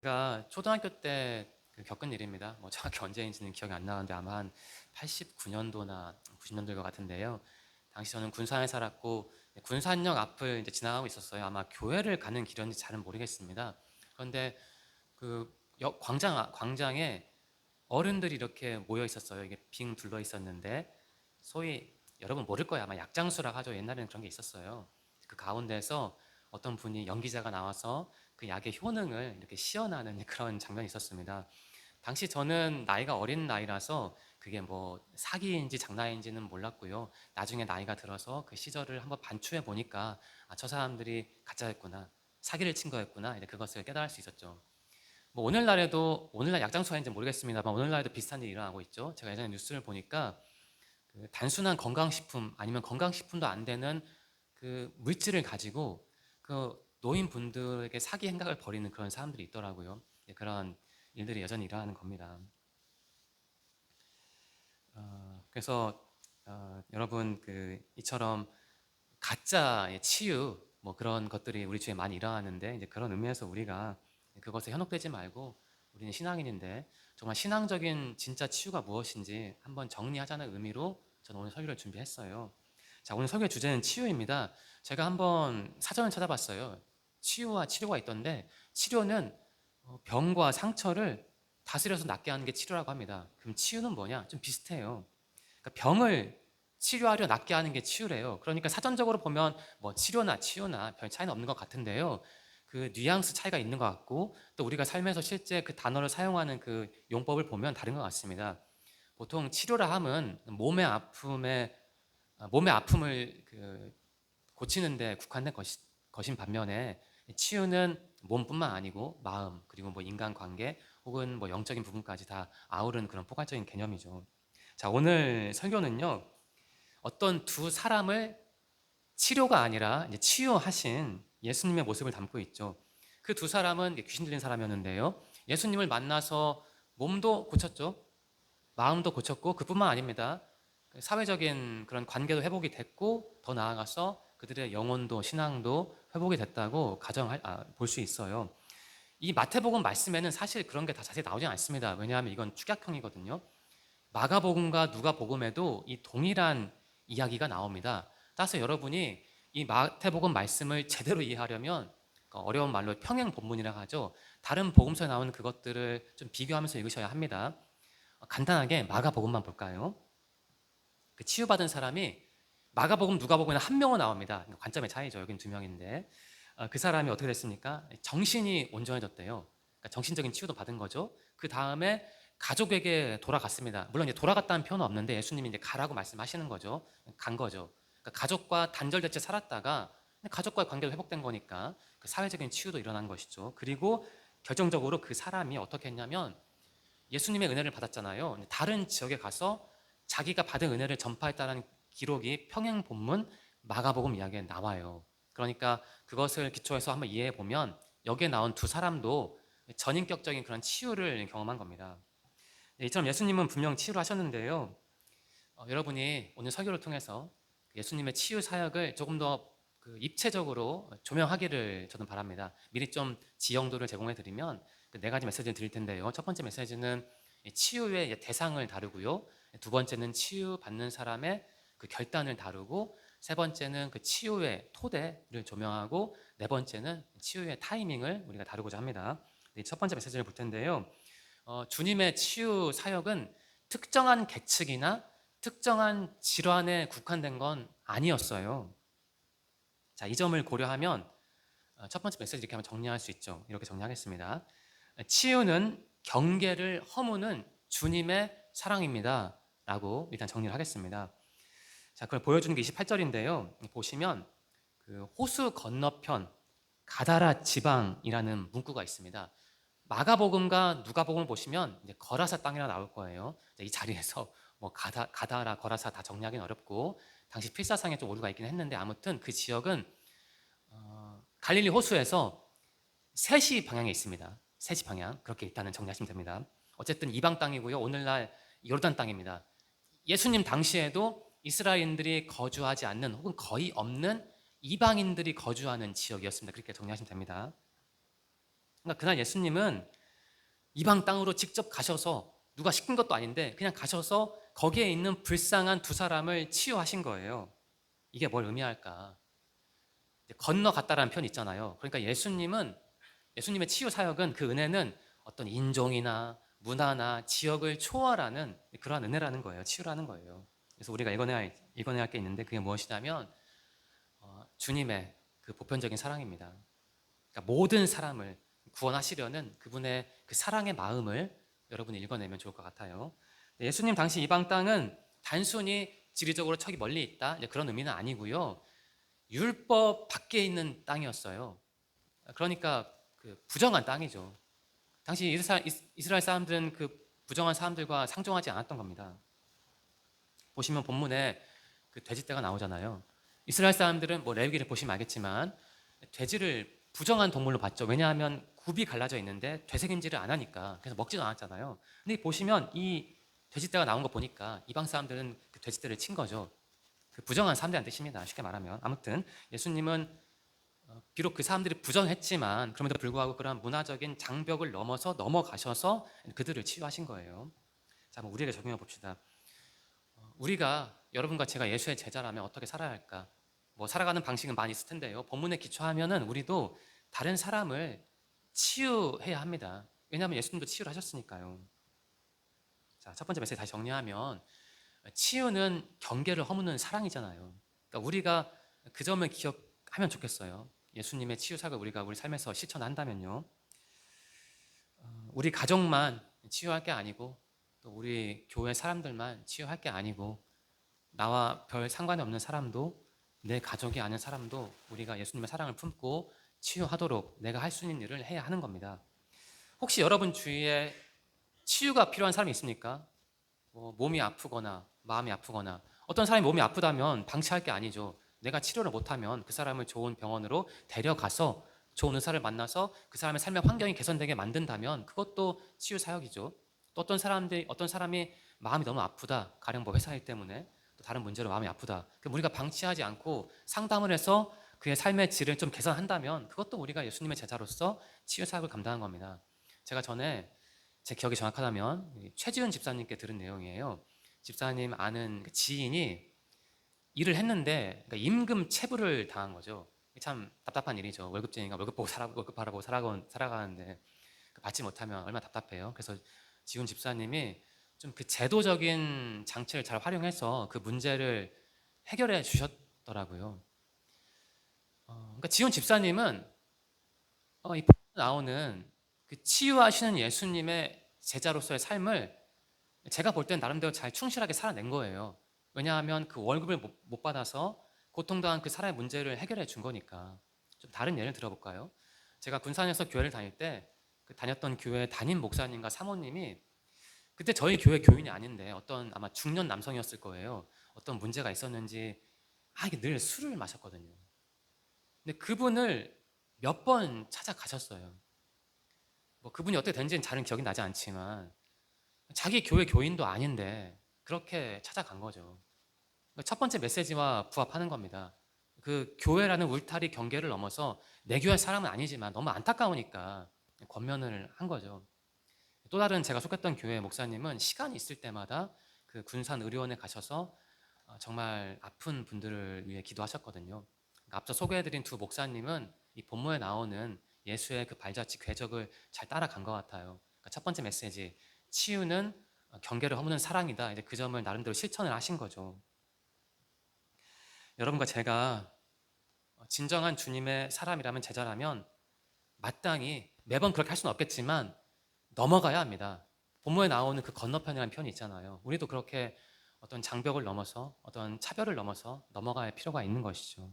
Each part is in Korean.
제가 초등학교 때 겪은 일입니다. 뭐 정확히 언제인지는 기억이 안 나는데 아마 한 89년도나 90년도일 것 같은데요. 당시 저는 군산에 살았고 군산역 앞을 이제 지나가고 있었어요. 아마 교회를 가는 길이었는지 잘은 모르겠습니다. 그런데 그 광장에 어른들이 이렇게 모여 있었어요. 이게 빙 둘러 있었는데 소위 여러분 모를 거예요. 아마 약장수라 하죠. 옛날에는 그런 게 있었어요. 그 가운데서 어떤 분이 연기자가 나와서 그 약의 효능을 이렇게 시연하는 그런 장면이 있었습니다. 당시 저는 나이가 어린 나이라서 그게 뭐 사기인지 장난인지는 몰랐고요. 나중에 나이가 들어서 그 시절을 한번 반추해 보니까 아, 저 사람들이 가짜였구나, 사기를 친 거였구나, 이제 그것을 깨달을 수 있었죠. 뭐 오늘날에도 오늘날 약장수가 있는지 모르겠습니다만 오늘날에도 비슷한 일이 일어나고 있죠. 제가 예전에 뉴스를 보니까 그 단순한 건강식품 아니면 건강식품도 안 되는 그 물질을 가지고 그 노인분들에게 사기 행각을 벌이는 그런 사람들이 있더라고요. 예, 그런 일들이 여전히 일어나는 겁니다. 그래서 여러분 그 이처럼 가짜의 치유 뭐 그런 것들이 우리 주위에 많이 일어나는데 이제 그런 의미에서 우리가 그것에 현혹되지 말고 우리는 신앙인인데 정말 신앙적인 진짜 치유가 무엇인지 한번 정리하자는 의미로 저는 오늘 설교를 준비했어요. 자, 오늘 설교의 주제는 치유입니다. 제가 한번 사전을 찾아봤어요. 치유와 치료가 있던데 치료는 병과 상처를 다스려서 낫게 하는 게 치료라고 합니다. 그럼 치유는 뭐냐? 좀 비슷해요. 그러니까 병을 치료하려 낫게 하는 게 치유래요. 그러니까 사전적으로 보면 뭐 치료나 치유나 별 차이는 없는 것 같은데요. 그 뉘앙스 차이가 있는 것 같고 또 우리가 삶에서 실제 그 단어를 사용하는 그 용법을 보면 다른 것 같습니다. 보통 치료라 함은 몸의 아픔을 그 고치는데 국한된 것인 반면에 치유는 몸뿐만 아니고 마음 그리고 뭐 인간관계 혹은 뭐 영적인 부분까지 다 아우르는 그런 포괄적인 개념이죠. 자, 오늘 설교는요, 어떤 두 사람을 치료가 아니라 이제 치유하신 예수님의 모습을 담고 있죠. 그 두 사람은 귀신 들린 사람이었는데요. 예수님을 만나서 몸도 고쳤죠. 마음도 고쳤고 그뿐만 아닙니다. 사회적인 그런 관계도 회복이 됐고 더 나아가서 그들의 영혼도 신앙도 회복이 됐다고 볼 수 있어요. 이 마태복음 말씀에는 사실 그런 게 다 자세히 나오지 않습니다. 왜냐하면 이건 축약형이거든요. 마가복음과 누가복음에도 이 동일한 이야기가 나옵니다. 따라서 여러분이 이 마태복음 말씀을 제대로 이해하려면 어려운 말로 평행 본문이라고 하죠. 다른 복음서에 나오는 그것들을 좀 비교하면서 읽으셔야 합니다. 간단하게 마가복음만 볼까요? 그 치유받은 사람이 마가복음, 누가복음에는 한 명은 나옵니다. 관점의 차이죠. 여긴 두 명인데 그 사람이 어떻게 됐습니까? 정신이 온전해졌대요. 그러니까 정신적인 치유도 받은 거죠. 그 다음에 가족에게 돌아갔습니다. 물론 이제 돌아갔다는 표현은 없는데 예수님이 이제 가라고 말씀하시는 거죠. 간 거죠. 그러니까 가족과 단절된 채 살았다가 가족과의 관계도 회복된 거니까 그 사회적인 치유도 일어난 것이죠. 그리고 결정적으로 그 사람이 어떻게 했냐면 예수님의 은혜를 받았잖아요. 다른 지역에 가서 자기가 받은 은혜를 전파했다는 기록이 평행 본문 마가복음 이야기에 나와요. 그러니까 그것을 기초해서 한번 이해해 보면 여기에 나온 두 사람도 전인격적인 그런 치유를 경험한 겁니다. 이처럼 예수님은 분명 치유를 하셨는데요. 여러분이 오늘 설교를 통해서 예수님의 치유 사역을 조금 더그 입체적으로 조명하기를 저는 바랍니다. 미리 좀 지형도를 제공해 드리면 네 가지 메시지를 드릴 텐데요. 첫 번째 메시지는 치유의 대상을 다루고요. 두 번째는 치유받는 사람의 그 결단을 다루고 세 번째는 그 치유의 토대를 조명하고 네 번째는 치유의 타이밍을 우리가 다루고자 합니다. 첫 번째 메시지를 볼 텐데요. 주님의 치유 사역은 특정한 계층이나 특정한 질환에 국한된 건 아니었어요. 자, 이 점을 고려하면 첫 번째 메시지 이렇게 한번 정리할 수 있죠. 이렇게 정리하겠습니다. 치유는 경계를 허무는 주님의 사랑입니다. 라고 일단 정리를 하겠습니다. 자, 그걸 보여주는 게 28절인데요. 보시면 그 호수 건너편 가다라 지방이라는 문구가 있습니다. 마가복음과 누가복음을 보시면 이제 거라사 땅이라 나올 거예요. 이 자리에서 뭐 가다라 거라사 다 정리하기는 어렵고 당시 필사상에 좀 오류가 있긴 했는데 아무튼 그 지역은 갈릴리 호수에서 3시 방향에 있습니다. 3시 방향 그렇게 일단은 정리하시면 됩니다. 어쨌든 이방 땅이고요. 오늘날 요르단 땅입니다. 예수님 당시에도 이스라엘인들이 거주하지 않는 혹은 거의 없는 이방인들이 거주하는 지역이었습니다. 그렇게 정리하시면 됩니다. 그러니까 그날 예수님은 이방 땅으로 직접 가셔서 누가 시킨 것도 아닌데 그냥 가셔서 거기에 있는 불쌍한 두 사람을 치유하신 거예요. 이게 뭘 의미할까? 건너갔다라는 표현 있잖아요. 그러니까 예수님의 치유 사역은 그 은혜는 어떤 인종이나 문화나 지역을 초월하는 그러한 은혜라는 거예요. 치유라는 거예요. 그래서 우리가 읽어내야 할 게 있는데 그게 무엇이냐면 주님의 그 보편적인 사랑입니다. 그러니까 모든 사람을 구원하시려는 그분의 그 사랑의 마음을 여러분이 읽어내면 좋을 것 같아요. 예수님 당시 이방 땅은 단순히 지리적으로 저기 멀리 있다 그런 의미는 아니고요. 율법 밖에 있는 땅이었어요. 그러니까 그 부정한 땅이죠. 당시 이스라엘 사람들은 그 부정한 사람들과 상종하지 않았던 겁니다. 보시면 본문에 그 돼지떼가 나오잖아요. 이스라엘 사람들은 뭐 레위기를 보시면 알겠지만 돼지를 부정한 동물로 봤죠. 왜냐하면 굽이 갈라져 있는데 되새김질을 안 하니까. 그래서 먹지도 않았잖아요. 근데 보시면 이 돼지떼가 나온 거 보니까 이방 사람들은 그 돼지떼를 친 거죠. 그 부정한 사람들이란 뜻입니다. 쉽게 말하면. 아무튼 예수님은 비록 그 사람들이 부정했지만 그럼에도 불구하고 그런 문화적인 장벽을 넘어서 넘어가셔서 그들을 치유하신 거예요. 자, 한번 우리에게 적용해 봅시다. 우리가 여러분과 제가 예수의 제자라면 어떻게 살아야 할까? 뭐 살아가는 방식은 많이 있을 텐데요. 본문에 기초하면은 우리도 다른 사람을 치유해야 합니다. 왜냐하면 예수님도 치유를 하셨으니까요. 자, 첫 번째 메시지 다시 정리하면 치유는 경계를 허무는 사랑이잖아요. 그러니까 우리가 그 점을 기억하면 좋겠어요. 예수님의 치유사를 우리가 우리 삶에서 실천한다면요. 우리 가족만 치유할 게 아니고 또 우리 교회 사람들만 치유할 게 아니고 나와 별 상관이 없는 사람도 내 가족이 아닌 사람도 우리가 예수님의 사랑을 품고 치유하도록 내가 할 수 있는 일을 해야 하는 겁니다. 혹시 여러분 주위에 치유가 필요한 사람이 있습니까? 뭐 몸이 아프거나 마음이 아프거나 어떤 사람이 몸이 아프다면 방치할 게 아니죠. 내가 치료를 못하면 그 사람을 좋은 병원으로 데려가서 좋은 의사를 만나서 그 사람의 삶의 환경이 개선되게 만든다면 그것도 치유 사역이죠. 또 어떤 사람이 마음이 너무 아프다. 가령 뭐 회사 일 때문에 또 다른 문제로 마음이 아프다. 그럼 우리가 방치하지 않고 상담을 해서 그의 삶의 질을 좀 개선한다면 그것도 우리가 예수님의 제자로서 치유 사역을 감당한 겁니다. 제가 전에 제 기억이 정확하다면 최지은 집사님께 들은 내용이에요. 집사님 아는 지인이 일을 했는데 그러니까 임금 체불을 당한 거죠. 참 답답한 일이죠. 월급쟁이가 월급 바라보고 살아가는데 받지 못하면 얼마나 답답해요. 그래서 지훈 집사님이 좀 그 제도적인 장치를 잘 활용해서 그 문제를 해결해 주셨더라고요. 그러니까 지훈 집사님은 이 나오는 그 치유하시는 예수님의 제자로서의 삶을 제가 볼 때는 나름대로 잘 충실하게 살아낸 거예요. 왜냐하면 그 월급을 못 받아서 고통당한 그 사람의 문제를 해결해 준 거니까. 좀 다른 예를 들어볼까요? 제가 군산에서 교회를 다닐 때 그 다녔던 교회 담임 목사님과 사모님이 그때 저희 교회 교인이 아닌데 어떤 아마 중년 남성이었을 거예요. 어떤 문제가 있었는지 이게 늘 술을 마셨거든요. 근데 그분을 몇 번 찾아가셨어요. 뭐 그분이 어떻게 된지는 잘은 기억이 나지 않지만 자기 교회 교인도 아닌데 그렇게 찾아간 거죠. 첫 번째 메시지와 부합하는 겁니다. 그 교회라는 울타리 경계를 넘어서 내 교회 사람은 아니지만 너무 안타까우니까 권면을 한 거죠. 또 다른 제가 속했던 교회 목사님은 시간이 있을 때마다 그 군산 의료원에 가셔서 정말 아픈 분들을 위해 기도하셨거든요. 그러니까 앞서 소개해드린 두 목사님은 이 본문에 나오는 예수의 그 발자취 궤적을 잘 따라간 것 같아요. 그러니까 첫 번째 메시지, 치유는 경계를 허무는 사랑이다. 이제 그 점을 나름대로 실천을 하신 거죠. 여러분과 제가 진정한 주님의 사람이라면 제자라면 마땅히 매번 그렇게 할 수는 없겠지만 넘어가야 합니다. 본문에 나오는 그 건너편이라는 표현이 있잖아요. 우리도 그렇게 어떤 장벽을 넘어서 어떤 차별을 넘어서 넘어갈 필요가 있는 것이죠.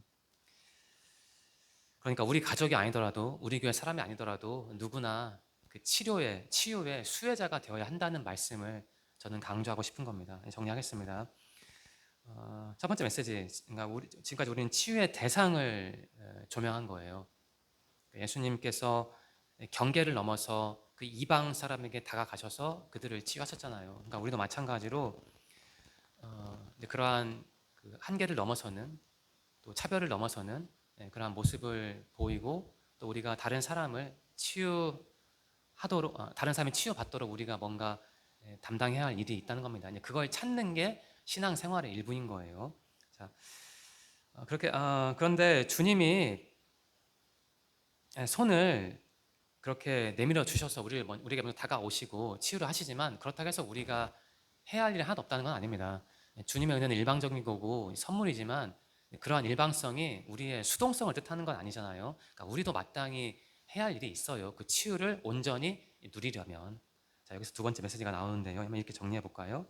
그러니까 우리 가족이 아니더라도 우리 교회 사람이 아니더라도 누구나 그 치유의 수혜자가 되어야 한다는 말씀을 저는 강조하고 싶은 겁니다. 정리하겠습니다. 첫 번째 메시지, 그러니까 지금까지 우리는 치유의 대상을 조명한 거예요. 예수님께서 경계를 넘어서 그 이방 사람에게 다가가셔서 그들을 치유하셨잖아요. 그러니까 우리도 마찬가지로 그러한 그 한계를 넘어서는 또 차별을 넘어서는 그러한 모습을 보이고 또 우리가 다른 사람을 치유하도록 다른 사람이 치유받도록 우리가 뭔가 담당해야 할 일이 있다는 겁니다. 이제 그걸 찾는 게 신앙생활의 일부인 거예요. 자, 그런데 주님이 손을 그렇게 내밀어 주셔서 우리에게 먼저 다가오시고 치유를 하시지만 그렇다고 해서 우리가 해야 할 일이 하나도 없다는 건 아닙니다. 주님의 은혜는 일방적인 거고 선물이지만 그러한 일방성이 우리의 수동성을 뜻하는 건 아니잖아요. 그러니까 우리도 마땅히 해야 할 일이 있어요. 그 치유를 온전히 누리려면. 자, 여기서 두 번째 메시지가 나오는데요. 한번 이렇게 정리해 볼까요?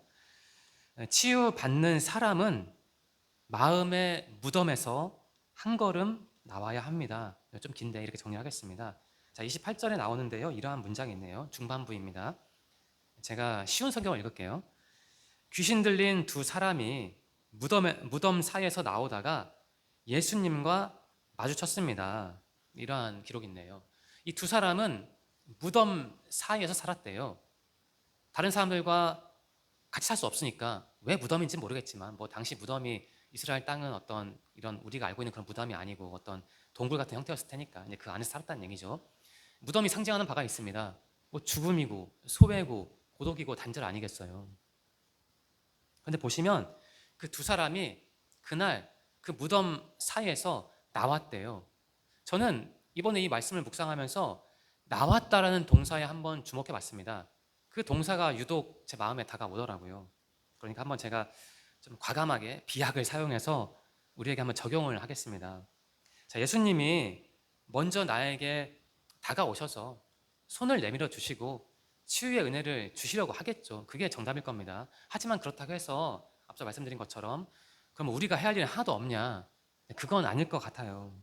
치유받는 사람은 마음의 무덤에서 한 걸음 나와야 합니다. 좀 긴데 이렇게 정리하겠습니다. 자, 28절에 나오는데요. 이러한 문장이 있네요. 중반부입니다. 제가 쉬운 성경을 읽을게요. 귀신 들린 두 사람이 무덤 사이에서 나오다가 예수님과 마주쳤습니다. 이러한 기록이 있네요. 이 두 사람은 무덤 사이에서 살았대요. 다른 사람들과 같이 살 수 없으니까 왜 무덤인지 모르겠지만 뭐 당시 무덤이 이스라엘 땅은 어떤 이런 우리가 알고 있는 그런 무덤이 아니고 어떤 동굴 같은 형태였을 테니까 이제 그 안에서 살았다는 얘기죠. 무덤이 상징하는 바가 있습니다. 뭐 죽음이고 소외고 고독이고 단절 아니겠어요. 그런데 보시면 그 두 사람이 그날 그 무덤 사이에서 나왔대요. 저는 이번에 이 말씀을 묵상하면서 나왔다라는 동사에 한번 주목해 봤습니다. 그 동사가 유독 제 마음에 다가오더라고요. 그러니까 한번 제가 좀 과감하게 비약을 사용해서 우리에게 한번 적용을 하겠습니다. 자, 예수님이 먼저 나에게 다가오셔서 손을 내밀어 주시고 치유의 은혜를 주시려고 하겠죠. 그게 정답일 겁니다. 하지만 그렇다고 해서 앞서 말씀드린 것처럼 그럼 우리가 해야 할 일은 하나도 없냐? 그건 아닐 것 같아요.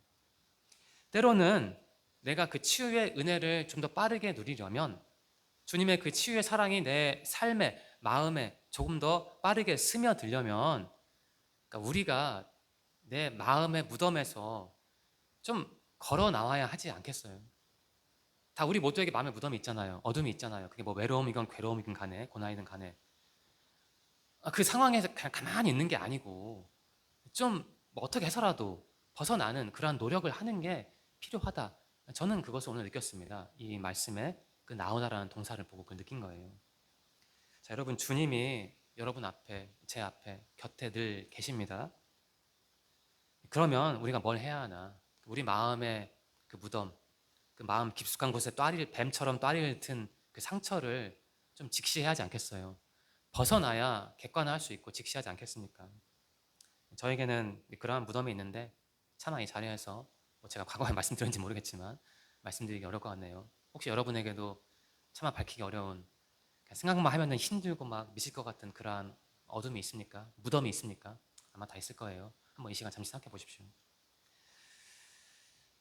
때로는 내가 그 치유의 은혜를 좀 더 빠르게 누리려면 주님의 그 치유의 사랑이 내 삶에, 마음에 조금 더 빠르게 스며들려면 그러니까 우리가 내 마음의 무덤에서 좀 걸어 나와야 하지 않겠어요? 다 우리 모두에게 마음의 무덤이 있잖아요. 어둠이 있잖아요. 그게 뭐 외로움이건 괴로움이건 간에, 고난이든 간에. 그 상황에서 그냥 가만히 있는 게 아니고 좀뭐 어떻게 해서라도 벗어나는 그러한 노력을 하는 게 필요하다. 저는 그것을 오늘 느꼈습니다. 이 말씀에 그 나오다라는 동사를 보고 그 느낀 거예요. 자, 여러분 주님이 여러분 앞에, 제 앞에, 곁에 늘 계십니다. 그러면 우리가 뭘 해야 하나? 우리 마음의 그 무덤, 그 마음 깊숙한 곳에 뱀처럼 또아리를 튼 그 상처를 좀 직시해야 하지 않겠어요? 벗어나야 객관화할 수 있고 직시하지 않겠습니까? 저에게는 그러한 무덤이 있는데 차마 이 자리에서 뭐 제가 과거에 말씀드렸는지 모르겠지만 말씀드리기 어려울 것 같네요. 혹시 여러분에게도 차마 밝히기 어려운 생각만 하면 힘들고 막 미칠 것 같은 그러한 어둠이 있습니까? 무덤이 있습니까? 아마 다 있을 거예요. 한번 이 시간 잠시 생각해 보십시오.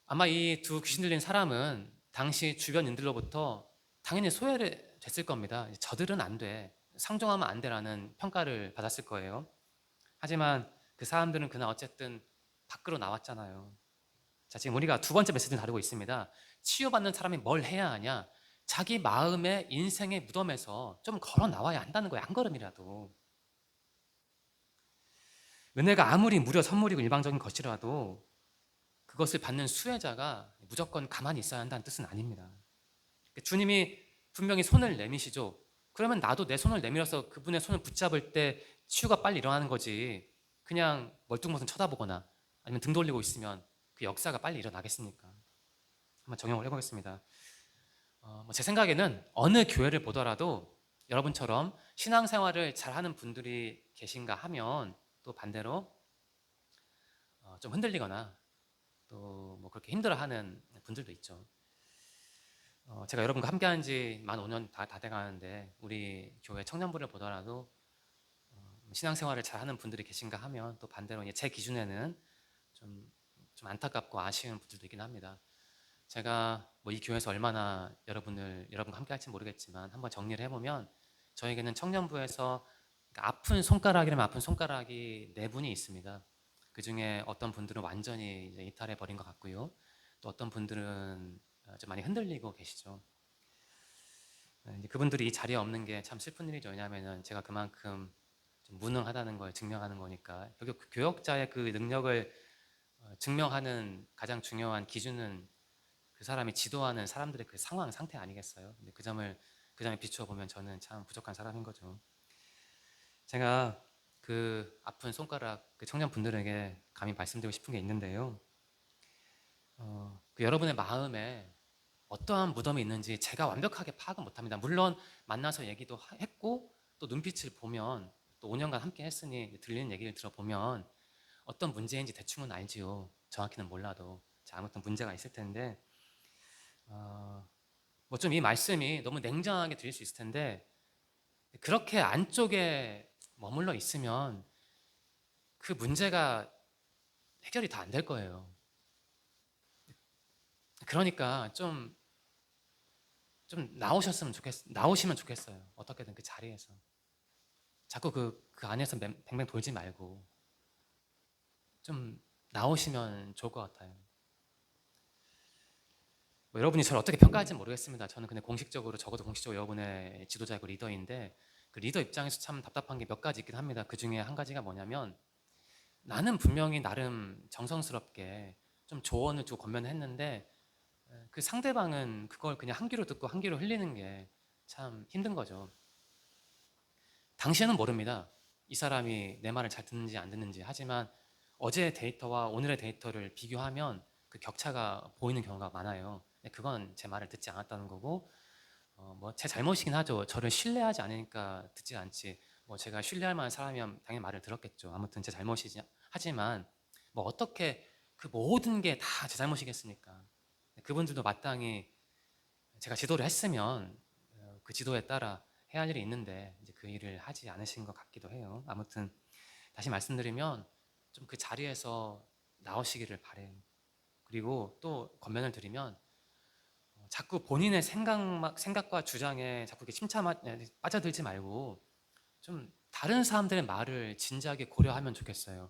아마 이 두 귀신 들린 사람은 당시 주변인들로부터 당연히 소외를 됐을 겁니다. 저들은 안 돼. 상종하면 안 돼라는 평가를 받았을 거예요. 하지만 그 사람들은 그날 어쨌든 밖으로 나왔잖아요. 자, 지금 우리가 두 번째 메시지를 다루고 있습니다. 치유받는 사람이 뭘 해야 하냐? 자기 마음의 인생의 무덤에서 좀 걸어 나와야 한다는 거예요. 한 걸음이라도. 은혜가 아무리 무료 선물이고 일방적인 것이라도 그것을 받는 수혜자가 무조건 가만히 있어야 한다는 뜻은 아닙니다. 주님이 분명히 손을 내미시죠. 그러면 나도 내 손을 내밀어서 그분의 손을 붙잡을 때 치유가 빨리 일어나는 거지. 그냥 멀뚱멀뚱 쳐다보거나 아니면 등 돌리고 있으면 그 역사가 빨리 일어나겠습니까? 한번 적용을 해보겠습니다. 제 생각에는 어느 교회를 보더라도 여러분처럼 신앙생활을 잘하는 분들이 계신가 하면 또 반대로 좀 흔들리거나 또 뭐 그렇게 힘들어하는 분들도 있죠. 제가 여러분과 함께한 지 만 5년 다 돼가는데 우리 교회 청년부를 보더라도 신앙생활을 잘하는 분들이 계신가 하면 또 반대로 제 기준에는 좀 안타깝고 아쉬운 분들도 있긴 합니다. 제가 뭐 이 교회에서 얼마나 여러분과 함께할지 모르겠지만 한번 정리를 해보면 저에게는 청년부에서 아픈 손가락이라면 아픈 손가락이 네 분이 있습니다. 그 중에 어떤 분들은 완전히 이제 이탈해 버린 것 같고요. 또 어떤 분들은 좀 많이 흔들리고 계시죠. 이제 그분들이 이 자리에 없는 게 참 슬픈 일이죠. 왜냐하면 제가 그만큼 좀 무능하다는 걸 증명하는 거니까. 결국 그 교역자의 그 능력을 증명하는 가장 중요한 기준은 그 사람이 지도하는 사람들의 그 상황, 상태 아니겠어요? 근데 그 점에 비추어 보면 저는 참 부족한 사람인 거죠. 제가 그 아픈 손가락 그 청년분들에게 감히 말씀드리고 싶은 게 있는데요. 그 여러분의 마음에 어떠한 무덤이 있는지 제가 완벽하게 파악은 못합니다. 물론 만나서 얘기도 했고 또 눈빛을 보면 또 5년간 함께 했으니 들리는 얘기를 들어보면 어떤 문제인지 대충은 알지요. 정확히는 몰라도 아무튼 문제가 있을 텐데 뭐 좀 이 말씀이 너무 냉정하게 들릴 수 있을 텐데 그렇게 안쪽에 머물러 있으면 그 문제가 해결이 다 안 될 거예요. 그러니까 좀 나오시면 좋겠어요. 어떻게든 그 자리에서. 자꾸 그 안에서 뱅뱅 돌지 말고 좀 나오시면 좋을 것 같아요. 뭐 여러분이 저를 어떻게 평가할지 모르겠습니다. 저는 근데 적어도 공식적으로 여러분의 지도자이고 리더인데 그 리더 입장에서 참 답답한 게 몇 가지 있긴 합니다. 그 중에 한 가지가 뭐냐면 나는 분명히 나름 정성스럽게 좀 조언을 주고 권면을 했는데 그 상대방은 그걸 그냥 한 귀로 듣고 한 귀로 흘리는 게 참 힘든 거죠. 당시에는 모릅니다. 이 사람이 내 말을 잘 듣는지 안 듣는지. 하지만 어제의 데이터와 오늘의 데이터를 비교하면 그 격차가 보이는 경우가 많아요. 근데 그건 제 말을 듣지 않았다는 거고 뭐 제 잘못이긴 하죠. 저를 신뢰하지 않으니까 듣지 않지. 뭐 제가 신뢰할 만한 사람이면 당연히 말을 들었겠죠. 아무튼 제 잘못이지. 하지만 뭐 어떻게 그 모든 게 다 제 잘못이겠습니까? 그분들도 마땅히 제가 지도를 했으면 그 지도에 따라 해야 할 일이 있는데 이제 그 일을 하지 않으신 것 같기도 해요. 아무튼 다시 말씀드리면 좀 그 자리에서 나오시기를 바래요. 그리고 또 권면을 드리면 자꾸 본인의 생각과 주장에 자꾸 이렇게 빠져들지 말고 좀 다른 사람들의 말을 진지하게 고려하면 좋겠어요.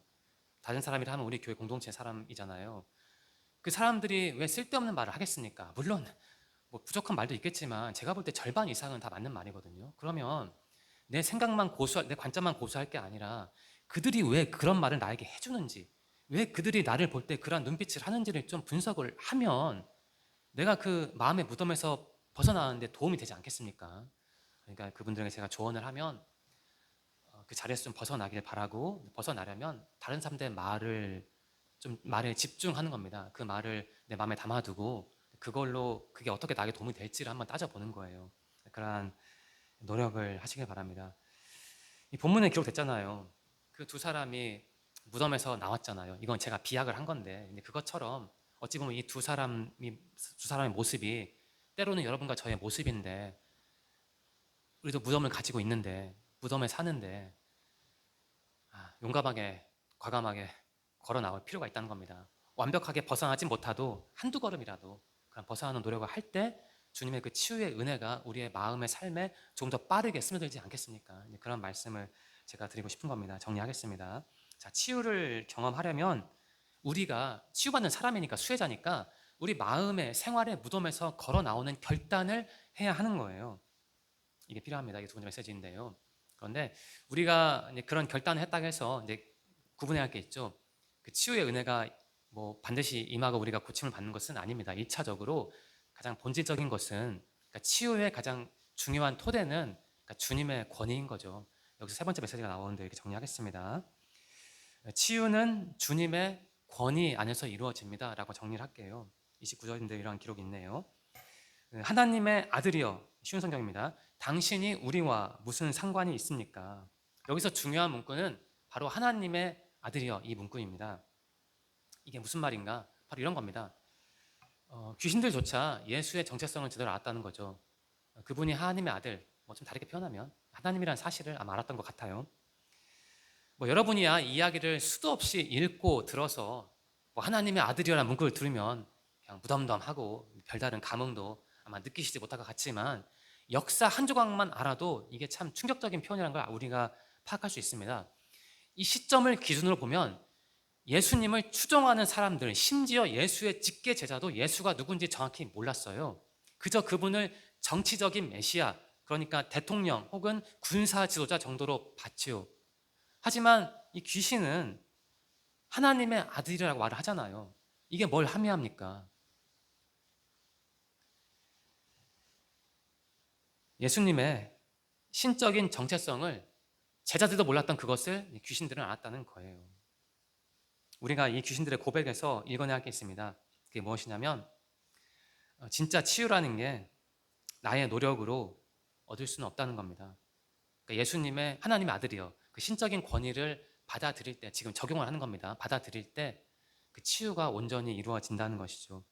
다른 사람이라 하면 우리 교회 공동체 사람이잖아요. 그 사람들이 왜 쓸데없는 말을 하겠습니까? 물론 뭐 부족한 말도 있겠지만 제가 볼 때 절반 이상은 다 맞는 말이거든요. 그러면 내 관점만 고수할 게 아니라 그들이 왜 그런 말을 나에게 해주는지, 왜 그들이 나를 볼 때 그런 눈빛을 하는지를 좀 분석을 하면 내가 그 마음의 무덤에서 벗어나는데 도움이 되지 않겠습니까? 그러니까 그분들에게 제가 조언을 하면 그 자리에서 좀 벗어나길 바라고, 벗어나려면 다른 사람들의 말에 집중하는 겁니다. 그 말을 내 마음에 담아두고 그게 어떻게 나에게 도움이 될지를 한번 따져보는 거예요. 그러한 노력을 하시길 바랍니다. 이 본문에 기록됐잖아요. 그 두 사람이 무덤에서 나왔잖아요. 이건 제가 비약을 한 건데, 근데 그것처럼 어찌 보면 이 두 사람의 모습이 때로는 여러분과 저의 모습인데, 우리도 무덤을 가지고 있는데, 무덤에 사는데, 용감하게, 과감하게 걸어 나올 필요가 있다는 겁니다. 완벽하게 벗어나지 못하도 한두 걸음이라도 그런 벗어나는 노력을 할 때 주님의 그 치유의 은혜가 우리의 마음의 삶에 조금 더 빠르게 스며들지 않겠습니까? 그런 말씀을 제가 드리고 싶은 겁니다. 정리하겠습니다. 자, 치유를 경험하려면 우리가 치유받는 사람이니까 수혜자니까 우리 마음의 생활의 무덤에서 걸어 나오는 결단을 해야 하는 거예요. 이게 필요합니다. 이게 두 번째 메시지인데요. 그런데 우리가 이제 그런 결단을 했다고 해서 이제 구분해야 할 게 있죠. 그 치유의 은혜가 뭐 반드시 임하고 우리가 고침을 받는 것은 아닙니다. 1차적으로 가장 본질적인 것은 그러니까 치유의 가장 중요한 토대는 그러니까 주님의 권위인 거죠. 여기서 세 번째 메시지가 나오는데 이렇게 정리하겠습니다. 치유는 주님의 권위 안에서 이루어집니다. 라고 정리를 할게요. 29절인데 이런 기록이 있네요. 하나님의 아들이여, 쉬운 성경입니다. 당신이 우리와 무슨 상관이 있습니까? 여기서 중요한 문구는 바로 하나님의 아들이여 이 문구입니다. 이게 무슨 말인가? 바로 이런 겁니다. 귀신들조차 예수의 정체성을 제대로 알았다는 거죠. 그분이 하나님의 아들, 뭐 좀 다르게 표현하면 하나님이라는 사실을 아마 알았던 것 같아요. 뭐 여러분이야 이 이야기를 수도 없이 읽고 들어서 뭐 하나님의 아들이라는 문구를 들으면 그냥 무덤덤하고 별다른 감흥도 아마 느끼시지 못할 것 같지만 역사 한 조각만 알아도 이게 참 충격적인 표현이라는 걸 우리가 파악할 수 있습니다. 이 시점을 기준으로 보면 예수님을 추종하는 사람들, 심지어 예수의 직계 제자도 예수가 누군지 정확히 몰랐어요. 그저 그분을 정치적인 메시아, 그러니까 대통령 혹은 군사 지도자 정도로 봤지요. 하지만 이 귀신은 하나님의 아들이라고 말을 하잖아요. 이게 뭘 함의합니까? 예수님의 신적인 정체성을 제자들도 몰랐던 그것을 귀신들은 알았다는 거예요. 우리가 이 귀신들의 고백에서 읽어내야 할 게 있습니다. 그게 무엇이냐면 진짜 치유라는 게 나의 노력으로 얻을 수는 없다는 겁니다. 그러니까 예수님의 하나님의 아들이요, 그 신적인 권위를 받아들일 때, 지금 적용을 하는 겁니다. 받아들일 때 그 치유가 온전히 이루어진다는 것이죠.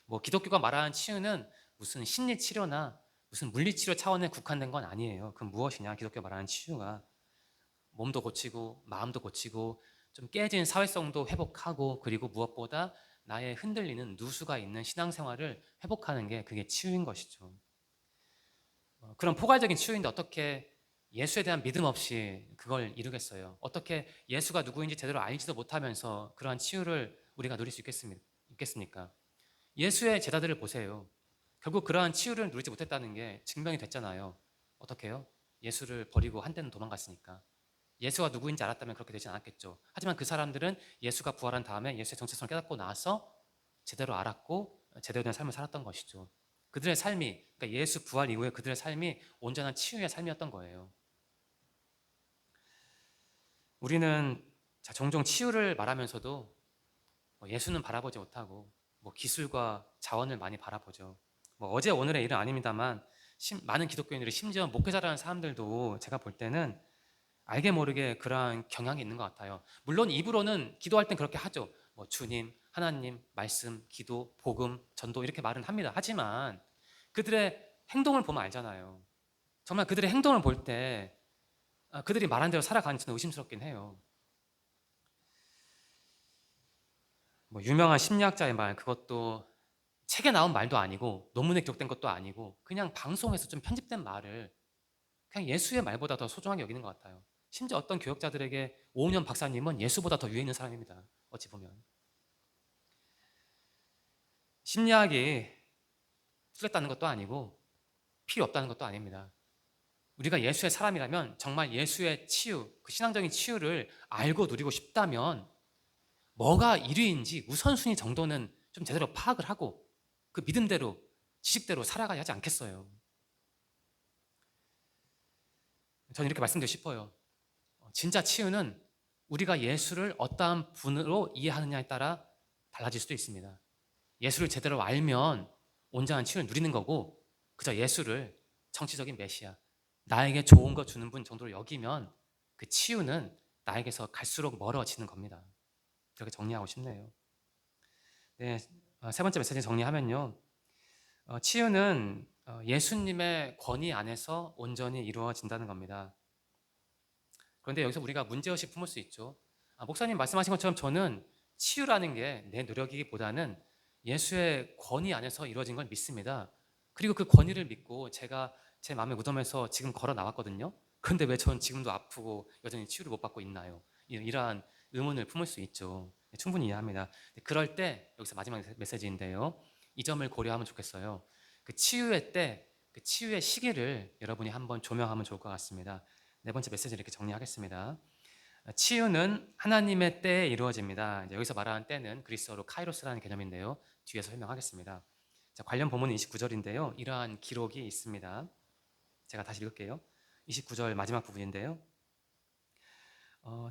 뭐 기독교가 말하는 치유는 무슨 심리 치료나 무슨 물리 치료 차원에 국한된 건 아니에요. 그럼 무엇이냐? 기독교가 말하는 치유가 몸도 고치고 마음도 고치고 좀 깨진 사회성도 회복하고, 그리고 무엇보다 나의 흔들리는 누수가 있는 신앙생활을 회복하는 게 그게 치유인 것이죠. 그런 포괄적인 치유인데 어떻게 예수에 대한 믿음 없이 그걸 이루겠어요? 어떻게 예수가 누구인지 제대로 알지도 못하면서 그러한 치유를 우리가 누릴 수 있겠습니까? 예수의 제자들을 보세요. 결국 그러한 치유를 누리지 못했다는 게 증명이 됐잖아요. 어떻게 해요? 예수를 버리고 한 때는 도망갔으니까. 예수가 누구인지 알았다면 그렇게 되지 않았겠죠. 하지만 그 사람들은 예수가 부활한 다음에 예수의 정체성을 깨닫고 나서 제대로 알았고 제대로 된 삶을 살았던 것이죠. 그들의 삶이, 그러니까 예수 부활 이후에 그들의 삶이 온전한 치유의 삶이었던 거예요. 우리는 종종 치유를 말하면서도 예수는 바라보지 못하고 기술과 자원을 많이 바라보죠. 어제 오늘의 일은 아닙니다만 많은 기독교인들이, 심지어 목회자라는 사람들도 제가 볼 때는 알게 모르게 그러한 경향이 있는 것 같아요. 물론 입으로는 기도할 땐 그렇게 하죠. 주님, 하나님, 말씀, 기도, 복음, 전도 이렇게 말은 합니다. 하지만 그들의 행동을 보면 알잖아요. 정말 그들의 행동을 볼 때 그들이 말한 대로 살아가는지는 의심스럽긴 해요. 유명한 심리학자의 말, 그것도 책에 나온 말도 아니고 논문에 기록된 것도 아니고 그냥 방송에서 좀 편집된 말을 그냥 예수의 말보다 더 소중하게 여기는 것 같아요. 심지어 어떤 교역자들에게 오은영 박사님은 예수보다 더 위에 있는 사람입니다. 어찌 보면. 심리학이 틀렸다는 것도 아니고 필요 없다는 것도 아닙니다. 우리가 예수의 사람이라면 정말 예수의 치유, 그 신앙적인 치유를 알고 누리고 싶다면 뭐가 1위인지 우선순위 정도는 좀 제대로 파악을 하고 그 믿음대로, 지식대로 살아가야 하지 않겠어요. 저는 이렇게 말씀드리고 싶어요. 진짜 치유는 우리가 예수를 어떠한 분으로 이해하느냐에 따라 달라질 수도 있습니다. 예수를 제대로 알면 온전한 치유를 누리는 거고, 그저 예수를 정치적인 메시아, 나에게 좋은 거 주는 분 정도로 여기면 그 치유는 나에게서 갈수록 멀어지는 겁니다. 그렇게 정리하고 싶네요. 네, 세 번째 메시지 정리하면요. 치유는 예수님의 권위 안에서 온전히 이루어진다는 겁니다. 그런데 여기서 우리가 문제의식 품을 수 있죠. 목사님 말씀하신 것처럼 저는 치유라는 게 내 노력이기보다는 예수의 권위 안에서 이루어진 걸 믿습니다. 그리고 그 권위를 믿고 제가 제 마음의 무덤에서 지금 걸어 나왔거든요. 그런데 왜 저는 지금도 아프고 여전히 치유를 못 받고 있나요? 이러한 의문을 품을 수 있죠. 충분히 이해합니다. 그럴 때 여기서 마지막 메시지인데요. 이 점을 고려하면 좋겠어요. 그 치유의 때, 그 치유의 시기를 여러분이 한번 조명하면 좋을 것 같습니다. 네 번째 메시지를 이렇게 정리하겠습니다. 치유는 하나님의 때에 이루어집니다. 여기서 말하는 때는 그리스어로 카이로스라는 개념인데요. 뒤에서 설명하겠습니다. 관련 본문은 29절인데요. 이러한 기록이 있습니다. 제가 다시 읽을게요. 29절 마지막 부분인데요.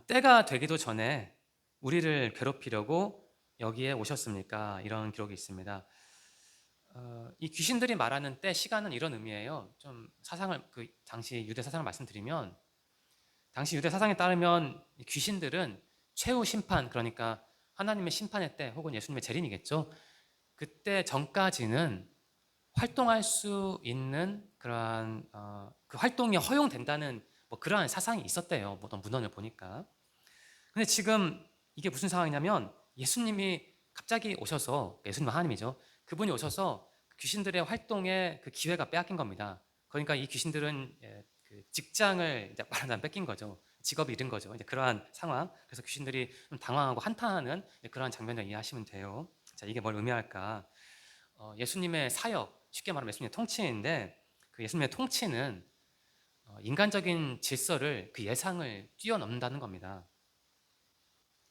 때가 되기도 전에 우리를 괴롭히려고 여기에 오셨습니까? 이런 기록이 있습니다. 이 귀신들이 말하는 때, 시간은 이런 의미예요. 좀 사상을, 그 당시 유대 사상을 말씀드리면, 당시 유대 사상에 따르면 귀신들은 최후 심판, 그러니까 하나님의 심판의 때 혹은 예수님의 재림이겠죠. 그때 전까지는 활동할 수 있는 그러한 그 활동이 허용된다는 그러한 사상이 있었대요. 어떤 문헌을 보니까. 근데 지금 이게 무슨 상황이냐면 예수님이 갑자기 오셔서, 예수님은 하나님이죠. 그분이 오셔서 귀신들의 활동의 그 기회가 빼앗긴 겁니다. 그러니까 이 귀신들은 그 직장을 이제 말하자면 뺏긴 거죠. 직업을 잃은 거죠. 이제 그러한 상황. 그래서 귀신들이 좀 당황하고 한탄하는 그러한 장면을 이해하시면 돼요. 자, 이게 뭘 의미할까? 예수님의 사역, 쉽게 말하면 예수님의 통치인데, 그 예수님의 통치는 인간적인 질서를, 그 예상을 뛰어넘는다는 겁니다.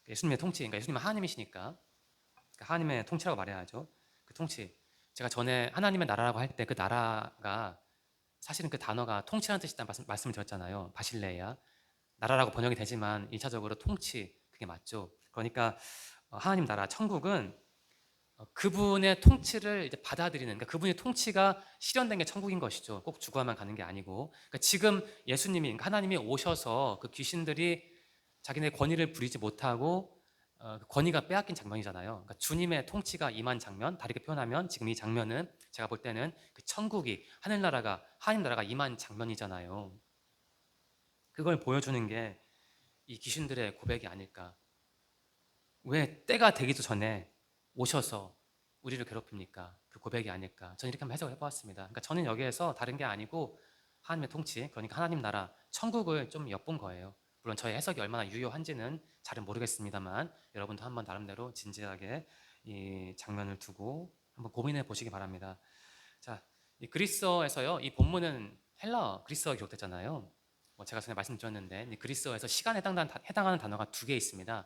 예수님의 통치, 그러니까 예수님은 하나님이시니까 하나님의 통치라고 말해야죠. 그 통치. 제가 전에 하나님의 나라라고 할 때 그 나라가 사실은 그 단어가 통치라는 뜻이라는 말씀을 드렸잖아요. 바실레야. 나라라고 번역이 되지만 1차적으로 통치, 그게 맞죠. 그러니까 하나님 나라, 천국은 그분의 통치를 이제 받아들이는, 그러니까 그분의 통치가 실현된 게 천국인 것이죠. 꼭 죽어야만 가는 게 아니고. 그러니까 지금 예수님이, 그러니까 하나님이 오셔서 그 귀신들이 자기네 권위를 부리지 못하고 그 권위가 빼앗긴 장면이잖아요. 그러니까 주님의 통치가 임한 장면, 다르게 표현하면 지금 이 장면은 제가 볼 때는 그 천국이, 하늘나라가, 하나님 나라가 임한 장면이잖아요. 그걸 보여주는 게 이 귀신들의 고백이 아닐까. 왜 때가 되기도 전에 오셔서 우리를 괴롭힙니까? 그 고백이 아닐까. 저는 이렇게 한번 해석을 해보았습니다. 그러니까 저는 여기에서 다른 게 아니고 하나님의 통치, 그러니까 하나님 나라, 천국을 좀 엿본 거예요. 물론 저의 해석이 얼마나 유효한지는 잘은 모르겠습니다만 여러분도 한번 나름대로 진지하게 이 장면을 두고 한번 고민해 보시기 바랍니다. 자, 이 그리스어에서요, 이 본문은 헬라어, 그리스어가 기록됐잖아요. 제가 전에 말씀드렸는데 그리스어에서 시간에 해당하는 단어가 두 개 있습니다.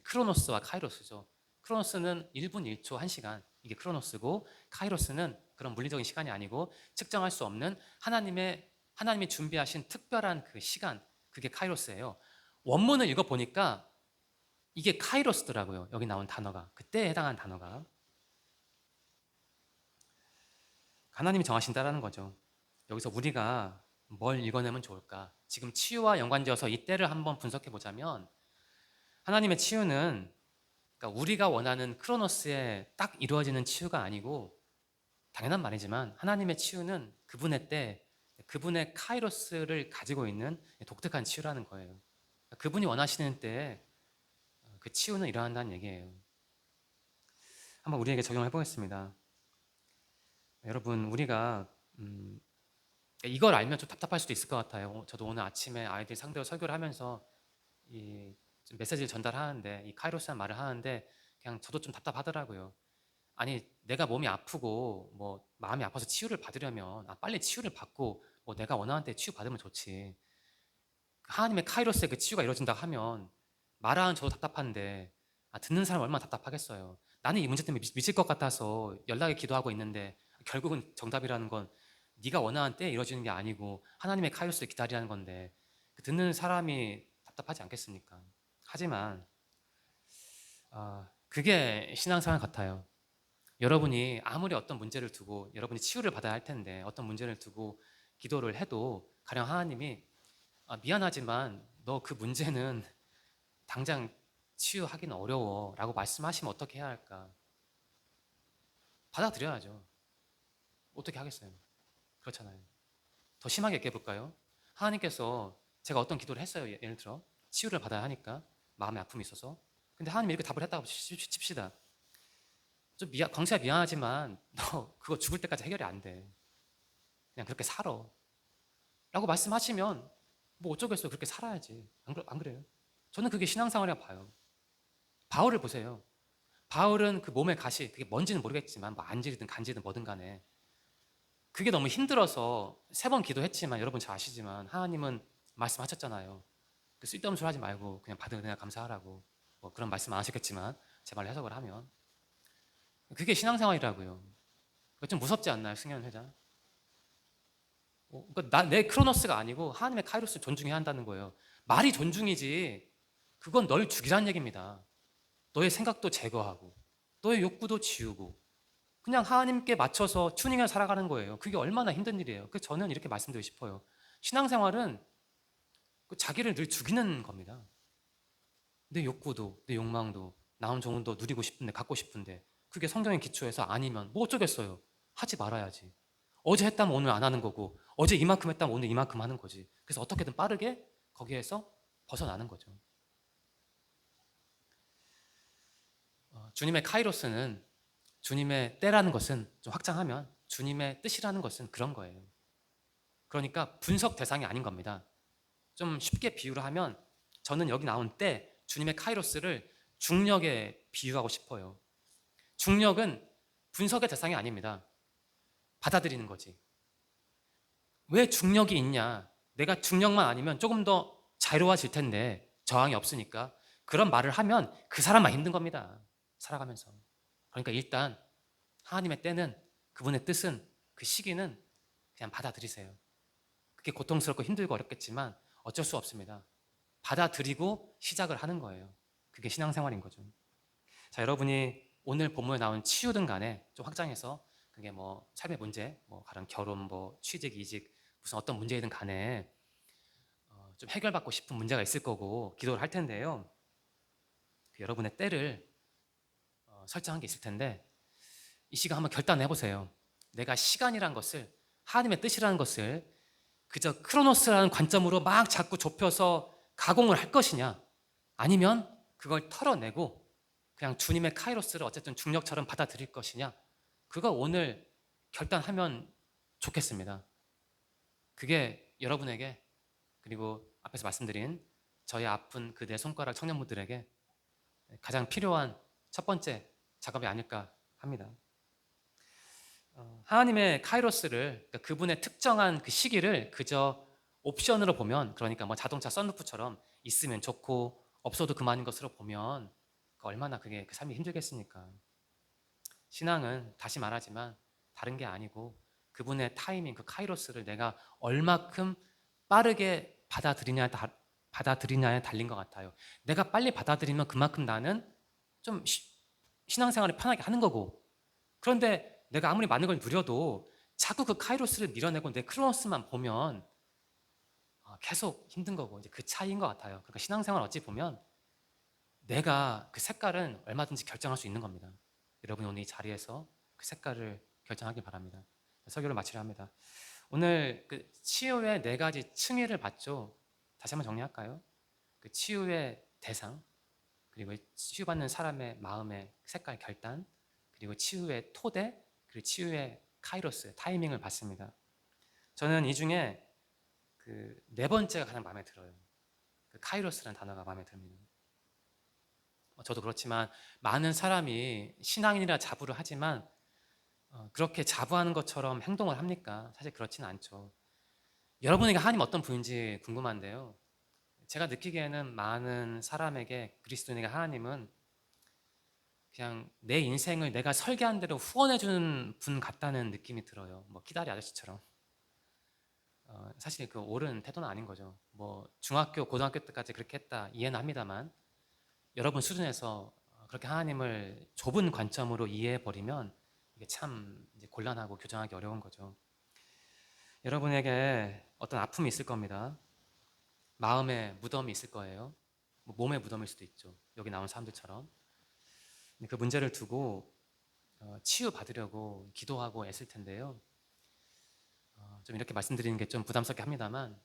크로노스와 카이로스죠. 크로노스는 1분 1초 1시간, 이게 크로노스고, 카이로스는 그런 물리적인 시간이 아니고 측정할 수 없는 하나님이 준비하신 특별한 그 시간, 그게 카이로스예요. 원문을 읽어보니까 이게 카이로스더라고요. 여기 나온 단어가, 그때에 해당하는 단어가 하나님이 정하신다라는 거죠. 여기서 우리가 뭘 읽어내면 좋을까? 지금 치유와 연관지어서 이 때를 한번 분석해 보자면, 하나님의 치유는 그러니까 우리가 원하는 크로노스에 딱 이루어지는 치유가 아니고, 당연한 말이지만 하나님의 치유는 그분의 때, 그분의 카이로스를 가지고 있는 독특한 치유라는 거예요. 그분이 원하시는 때에 그 치유는 일어난다는 얘기예요. 한번 우리에게 적용해 보겠습니다. 여러분, 우리가 이걸 알면 좀 답답할 수도 있을 것 같아요. 저도 오늘 아침에 아이들 상대로 설교를 하면서 이 메시지를 전달하는데, 이 카이로스란 말을 하는데 그냥 저도 좀 답답하더라고요. 아니, 내가 몸이 아프고 뭐 마음이 아파서 치유를 받으려면 빨리 치유를 받고 뭐 내가 원하는 때 치유 받으면 좋지. 하나님의 카이로스의 그 치유가 이루어진다 하면 말하는 저도 답답한데 듣는 사람 얼마나 답답하겠어요. 나는 이 문제 때문에 미칠 것 같아서 연락에 기도하고 있는데 결국은 정답이라는 건 네가 원하는 때에 이루어지는 게 아니고 하나님의 카이로스를 기다리라는 건데, 그 듣는 사람이 답답하지 않겠습니까? 하지만 그게 신앙생활 같아요. 여러분이 아무리 어떤 문제를 두고 여러분이 치유를 받아야 할 텐데 어떤 문제를 두고 기도를 해도 가령 하나님이 미안하지만 너 그 문제는 당장 치유하기는 어려워 라고 말씀하시면 어떻게 해야 할까? 받아들여야죠. 어떻게 하겠어요? 그렇잖아요. 더 심하게 얘기해볼까요? 하나님께서 제가 어떤 기도를 했어요. 예를 들어 치유를 받아야 하니까 마음에 아픔이 있어서. 근데 하나님이 이렇게 답을 했다고 칩시다. 좀 광수야 미안하지만 너 그거 죽을 때까지 해결이 안 돼. 그냥 그렇게 살아 라고 말씀하시면 뭐 어쩌겠어요. 그렇게 살아야지. 안 그래요? 저는 그게 신앙생활이라고 봐요. 바울을 보세요. 바울은 그 몸의 가시, 그게 뭔지는 모르겠지만 뭐 안질이든 간질이든 뭐든 간에 그게 너무 힘들어서 3번 기도했지만, 여러분 잘 아시지만 하나님은 말씀하셨잖아요. 그 쓸데없는 소리 하지 말고 그냥 받은 은혜가 감사하라고. 뭐 그런 말씀 안 하셨겠지만 제 말로 해석을 하면 그게 신앙생활이라고요. 좀 무섭지 않나요, 승현 회장? 그러니까 내 크로노스가 아니고 하나님의 카이로스를 존중해야 한다는 거예요. 말이 존중이지 그건 널 죽이라는 얘기입니다. 너의 생각도 제거하고 너의 욕구도 지우고 그냥 하나님께 맞춰서 튜닝을 살아가는 거예요. 그게 얼마나 힘든 일이에요. 그래서 저는 이렇게 말씀드리고 싶어요. 신앙생활은 자기를 늘 죽이는 겁니다. 내 욕구도 내 욕망도 나 혼자 더 누리고 싶은데 갖고 싶은데 그게 성경의 기초에서 아니면 뭐 어쩌겠어요. 하지 말아야지. 어제 했다면 오늘 안 하는 거고 어제 이만큼 했다면 오늘 이만큼 하는 거지. 그래서 어떻게든 빠르게 거기에서 벗어나는 거죠. 주님의 카이로스는, 주님의 때라는 것은 좀 확장하면 주님의 뜻이라는 것은 그런 거예요. 그러니까 분석 대상이 아닌 겁니다. 좀 쉽게 비유를 하면 저는 여기 나온 때 주님의 카이로스를 중력에 비유하고 싶어요. 중력은 분석의 대상이 아닙니다. 받아들이는 거지. 왜 중력이 있냐? 내가 중력만 아니면 조금 더 자유로워질 텐데 저항이 없으니까 그런 말을 하면 그 사람만 힘든 겁니다. 살아가면서. 그러니까 일단 하나님의 때는, 그분의 뜻은, 그 시기는 그냥 받아들이세요. 그게 고통스럽고 힘들고 어렵겠지만 어쩔 수 없습니다. 받아들이고 시작을 하는 거예요. 그게 신앙생활인 거죠. 자, 여러분이 오늘 본문에 나온 치유든 간에 좀 확장해서 그게 뭐 삶의 문제, 뭐 가령 결혼, 뭐 취직, 이직, 무슨 어떤 문제이든 간에 좀 해결받고 싶은 문제가 있을 거고 기도를 할 텐데요. 그 여러분의 때를 설정한 게 있을 텐데 이 시간 한번 결단해 보세요. 내가 시간이란 것을 하나님의 뜻이라는 것을 그저 크로노스라는 관점으로 막 자꾸 좁혀서 가공을 할 것이냐, 아니면 그걸 털어내고 그냥 주님의 카이로스를 어쨌든 중력처럼 받아들일 것이냐, 그거 오늘 결단하면 좋겠습니다. 그게 여러분에게, 그리고 앞에서 말씀드린 저의 아픈 그 네 손가락 청년분들에게 가장 필요한 첫 번째 작업이 아닐까 합니다. 하나님의 카이로스를, 그러니까 그분의 특정한 그 시기를 그저 옵션으로 보면, 그러니까 뭐 자동차 썬루프처럼 있으면 좋고 없어도 그만인 것으로 보면 얼마나 그게 그 삶이 힘들겠습니까? 신앙은 다시 말하지만 다른 게 아니고 그분의 타이밍, 그 카이로스를 내가 얼마큼 빠르게 받아들이냐에 달린 것 같아요. 내가 빨리 받아들이면 그만큼 나는 좀 신앙생활을 편하게 하는 거고, 그런데 내가 아무리 많은 걸 누려도 자꾸 그 카이로스를 밀어내고 내 크로노스만 보면 계속 힘든 거고, 이제 그 차이인 것 같아요. 그러니까 신앙생활 어찌 보면 내가 그 색깔은 얼마든지 결정할 수 있는 겁니다. 여러분이 오늘 이 자리에서 그 색깔을 결정하길 바랍니다. 설교를 마치려 합니다. 오늘 그 치유의 네 가지 층위를 봤죠. 다시 한번 정리할까요? 그 치유의 대상, 그리고 치유받는 사람의 마음의 색깔 결단, 그리고 치유의 토대, 그리고 치유의 카이로스, 타이밍을 봤습니다. 저는 이 중에 그 네 번째가 가장 마음에 들어요. 그 카이로스라는 단어가 마음에 듭니다. 저도 그렇지만 많은 사람이 신앙인이라 자부를 하지만 그렇게 자부하는 것처럼 행동을 합니까? 사실 그렇지는 않죠. 여러분에게 하나님 어떤 분인지 궁금한데요. 제가 느끼기에는 많은 사람에게 그리스도인에게 하나님은 그냥 내 인생을 내가 설계한 대로 후원해주는 분 같다는 느낌이 들어요. 뭐 기다리 아저씨처럼. 사실 그 옳은 태도는 아닌 거죠. 뭐 중학교, 고등학교 때까지 그렇게 했다 이해는 합니다만 여러분 수준에서 그렇게 하나님을 좁은 관점으로 이해해 버리면 이게 참 이제 곤란하고 교정하기 어려운 거죠. 여러분에게 어떤 아픔이 있을 겁니다. 마음의 무덤이 있을 거예요. 뭐 몸의 무덤일 수도 있죠. 여기 나온 사람들처럼. 그 문제를 두고 치유받으려고 기도하고 애쓸 텐데요. 좀 이렇게 말씀드리는 게 좀 부담스럽게 합니다만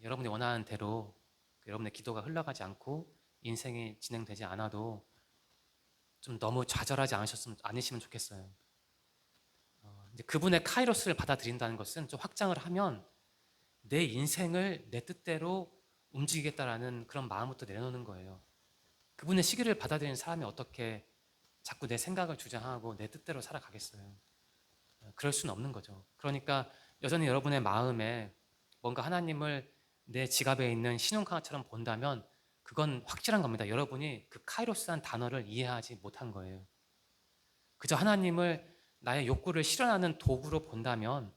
여러분이 원하는 대로 여러분의 기도가 흘러가지 않고 인생이 진행되지 않아도 좀 너무 좌절하지 않으시면 좋겠어요. 이제 그분의 카이로스를 받아들인다는 것은 좀 확장을 하면 내 인생을 내 뜻대로 움직이겠다라는 그런 마음부터 내놓는 거예요. 그분의 시기를 받아들이는 사람이 어떻게 자꾸 내 생각을 주장하고 내 뜻대로 살아가겠어요. 그럴 수는 없는 거죠. 그러니까 여전히 여러분의 마음에 뭔가 하나님을 내 지갑에 있는 신용카드처럼 본다면 그건 확실한 겁니다. 여러분이 그 카이로스란 단어를 이해하지 못한 거예요. 그저 하나님을 나의 욕구를 실현하는 도구로 본다면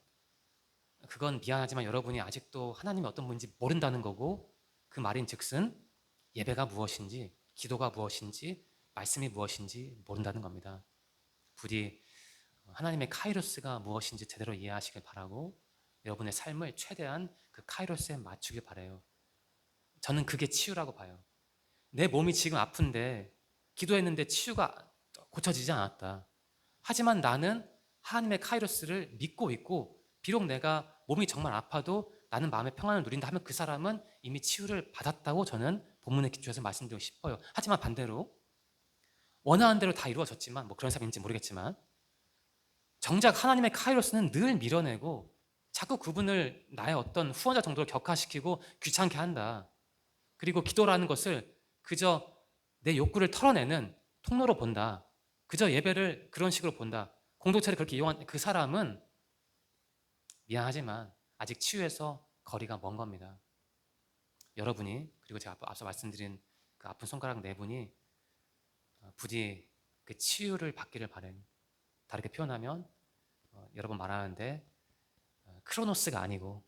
그건 미안하지만 여러분이 아직도 하나님이 어떤 분인지 모른다는 거고, 그 말인 즉슨 예배가 무엇인지, 기도가 무엇인지, 말씀이 무엇인지 모른다는 겁니다. 부디 하나님의 카이로스가 무엇인지 제대로 이해하시길 바라고 여러분의 삶을 최대한 그 카이로스에 맞추길 바라요. 저는 그게 치유라고 봐요. 내 몸이 지금 아픈데 기도했는데 치유가 고쳐지지 않았다. 하지만 나는 하나님의 카이로스를 믿고 있고 비록 내가 몸이 정말 아파도 나는 마음의 평안을 누린다 하면 그 사람은 이미 치유를 받았다고 저는 본문의 기초에서 말씀드리고 싶어요. 하지만 반대로 원하는 대로 다 이루어졌지만 뭐 그런 사람인지 모르겠지만 정작 하나님의 카이로스는 늘 밀어내고 자꾸 그분을 나의 어떤 후원자 정도로 격화시키고 귀찮게 한다. 그리고 기도라는 것을 그저 내 욕구를 털어내는 통로로 본다. 그저 예배를 그런 식으로 본다. 공동체를 그렇게 이용한 그 사람은 미안하지만 아직 치유에서 거리가 먼 겁니다. 여러분이, 그리고 제가 앞서 말씀드린 그 아픈 손가락 네 분이 부디 그 치유를 받기를 바래요. 다르게 표현하면 여러분 말하는데 크로노스가 아니고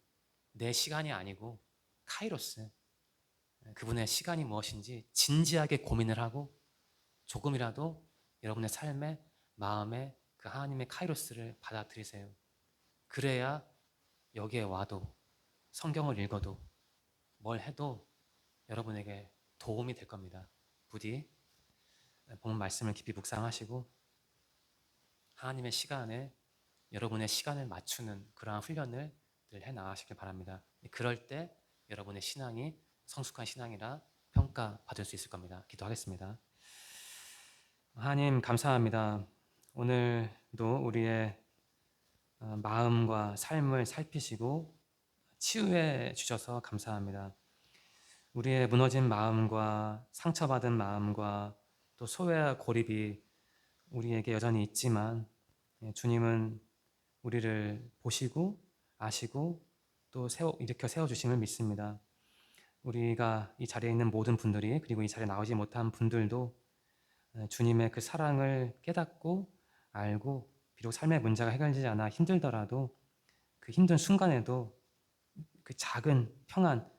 내 시간이 아니고 카이로스, 그분의 시간이 무엇인지 진지하게 고민을 하고 조금이라도 여러분의 삶에, 마음에 그 하나님의 카이로스를 받아들이세요. 그래야 여기에 와도, 성경을 읽어도, 뭘 해도 여러분에게 도움이 될 겁니다. 부디 본 말씀을 깊이 묵상하시고 하나님의 시간에 여러분의 시간을 맞추는 그러한 훈련을 늘 해나가시길 바랍니다. 그럴 때 여러분의 신앙이 성숙한 신앙이라 평가받을 수 있을 겁니다. 기도하겠습니다. 하나님 감사합니다. 오늘도 우리의 마음과 삶을 살피시고 치유해 주셔서 감사합니다. 우리의 무너진 마음과 상처받은 마음과 또 소외와 고립이 우리에게 여전히 있지만 주님은 우리를 보시고 아시고 또 일으켜 세워주심을 믿습니다. 우리가 이 자리에 있는 모든 분들이, 그리고 이 자리에 나오지 못한 분들도 주님의 그 사랑을 깨닫고 알고, 비록 삶의 문제가 해결되지 않아 힘들더라도 그 힘든 순간에도 그 작은 평안,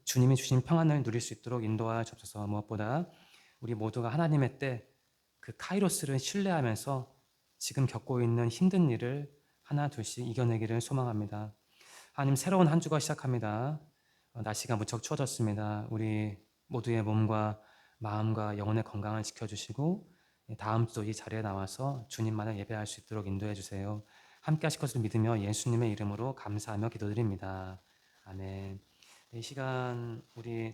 주님이 주신 평안을 누릴 수 있도록 인도하여 주옵소서. 무엇보다 우리 모두가 하나님의 때 그 카이로스를 신뢰하면서 지금 겪고 있는 힘든 일을 하나 둘씩 이겨내기를 소망합니다. 하나님, 새로운 한 주가 시작합니다. 날씨가 무척 추워졌습니다. 우리 모두의 몸과 마음과 영혼의 건강을 지켜주시고 다음 주도 이 자리에 나와서 주님만을 예배할 수 있도록 인도해 주세요. 함께 하실 것을 믿으며 예수님의 이름으로 감사하며 기도드립니다. 아멘. 이 시간 우리